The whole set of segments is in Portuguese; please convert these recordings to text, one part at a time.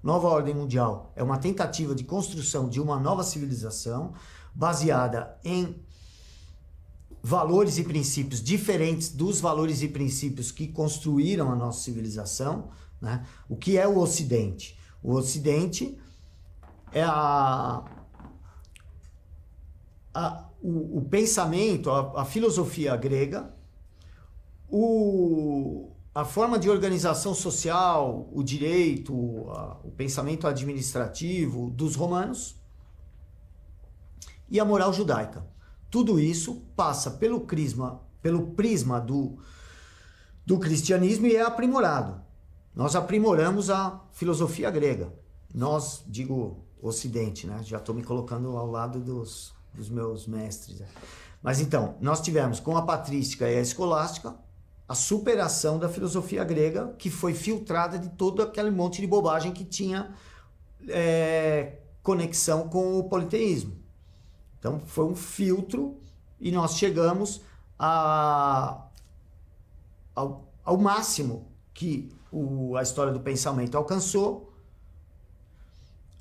Nova ordem mundial é uma tentativa de construção de uma nova civilização baseada em valores e princípios diferentes dos valores e princípios que construíram a nossa civilização, né? O que é o Ocidente? O Ocidente é o pensamento, a filosofia grega, a forma de organização social, o direito, o pensamento administrativo dos romanos e a moral judaica. Tudo isso passa pelo prisma do cristianismo e é aprimorado. Nós aprimoramos a filosofia grega. Nós, digo, Ocidente, né? Já estou me colocando ao lado dos meus mestres. Mas então, nós tivemos com a patrística e a escolástica a superação da filosofia grega, que foi filtrada de todo aquele monte de bobagem que tinha conexão com o politeísmo. Então foi um filtro e nós chegamos ao máximo que a história do pensamento alcançou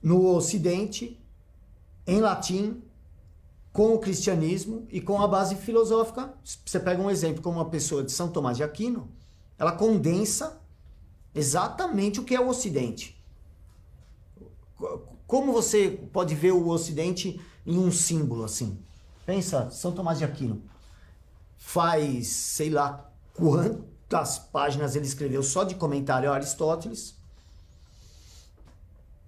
no Ocidente, em latim, com o cristianismo e com a base filosófica. Você pega um exemplo como uma pessoa de São Tomás de Aquino, ela condensa exatamente o que é o Ocidente. Como você pode ver o Ocidente em um símbolo assim? Pensa, São Tomás de Aquino faz, sei lá quantas páginas ele escreveu só de comentário a Aristóteles.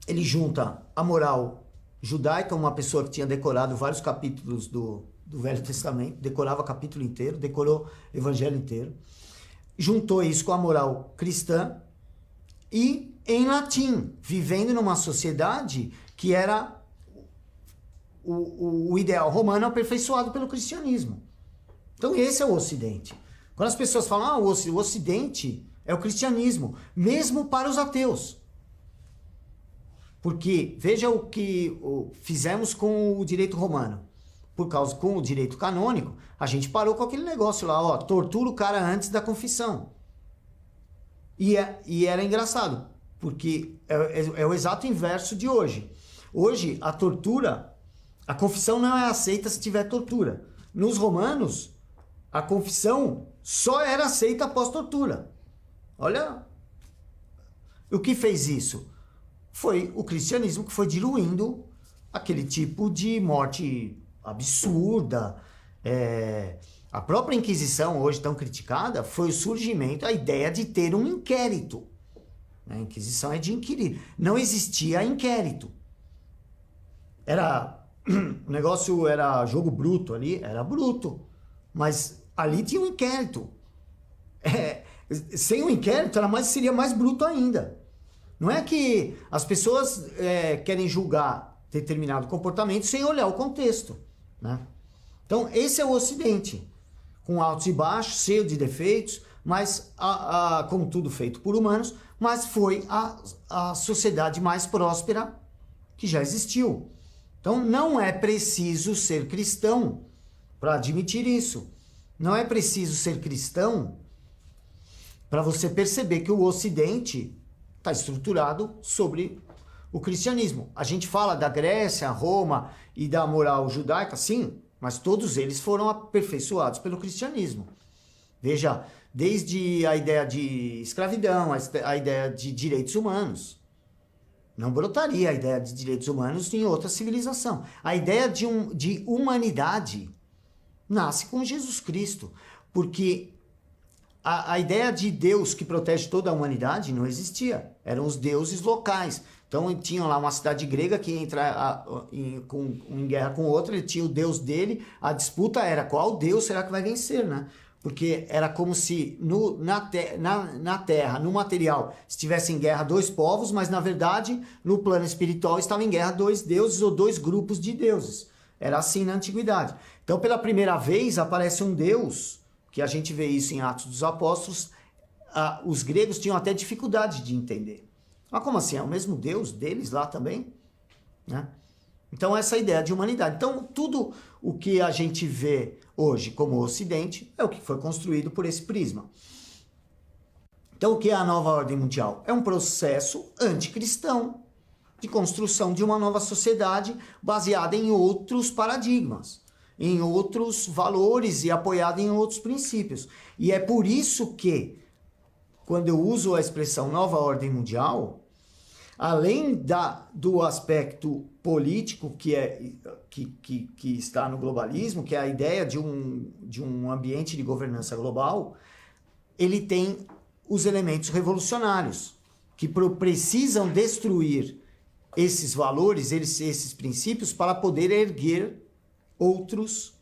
Ele junta a moral judaica, uma pessoa que tinha decorado vários capítulos do Velho Testamento, decorava capítulo inteiro, decorou o Evangelho inteiro, juntou isso com a moral cristã e em latim, vivendo numa sociedade que era o ideal romano aperfeiçoado pelo cristianismo. Então esse é o Ocidente. Quando as pessoas falam, o Ocidente é o cristianismo, mesmo para os ateus. Porque veja o que fizemos com o direito romano. Com o direito canônico, a gente parou com aquele negócio lá, tortura o cara antes da confissão. E era engraçado, porque é o exato inverso de hoje. Hoje, a tortura, a confissão não é aceita se tiver tortura. Nos romanos, a confissão só era aceita após tortura. Olha, o que fez isso? Foi o cristianismo que foi diluindo aquele tipo de morte absurda. A própria Inquisição, hoje tão criticada, foi o surgimento, a ideia de ter um inquérito. A Inquisição é de inquirir. Não existia inquérito. O negócio era jogo bruto ali, era bruto. Mas ali tinha um inquérito. Sem o inquérito, seria mais bruto ainda. Não é que as pessoas querem julgar determinado comportamento sem olhar o contexto, né? Então, esse é o Ocidente, com altos e baixos, cheio de defeitos, mas como tudo feito por humanos, mas foi a sociedade mais próspera que já existiu. Então, não é preciso ser cristão para admitir isso. Não é preciso ser cristão para você perceber que o Ocidente está estruturado sobre o cristianismo. A gente fala da Grécia, Roma e da moral judaica, sim, mas todos eles foram aperfeiçoados pelo cristianismo. Veja, desde a ideia de escravidão, a ideia de direitos humanos. Não brotaria a ideia de direitos humanos em outra civilização. A ideia de humanidade nasce com Jesus Cristo, porque a ideia de Deus que protege toda a humanidade não existia. Eram os deuses locais. Então tinha lá uma cidade grega que entra em guerra com outra, ele tinha o deus dele, a disputa era qual deus será que vai vencer, né? Porque era como se na terra, no material, estivessem em guerra dois povos, mas na verdade no plano espiritual estavam em guerra dois deuses ou dois grupos de deuses. Era assim na antiguidade. Então pela primeira vez aparece um deus, que a gente vê isso em Atos dos Apóstolos, os gregos tinham até dificuldade de entender. Mas como assim? É o mesmo Deus deles lá também? Né? Então essa ideia de humanidade. Então tudo o que a gente vê hoje como Ocidente é o que foi construído por esse prisma. Então, o que é a nova ordem mundial? É um processo anticristão de construção de uma nova sociedade baseada em outros paradigmas, em outros valores e apoiada em outros princípios. E é por isso que, quando eu uso a expressão nova ordem mundial, além do aspecto político que está no globalismo, que é a ideia de um ambiente de governança global, ele tem os elementos revolucionários, que precisam destruir esses valores, esses princípios, para poder erguer outros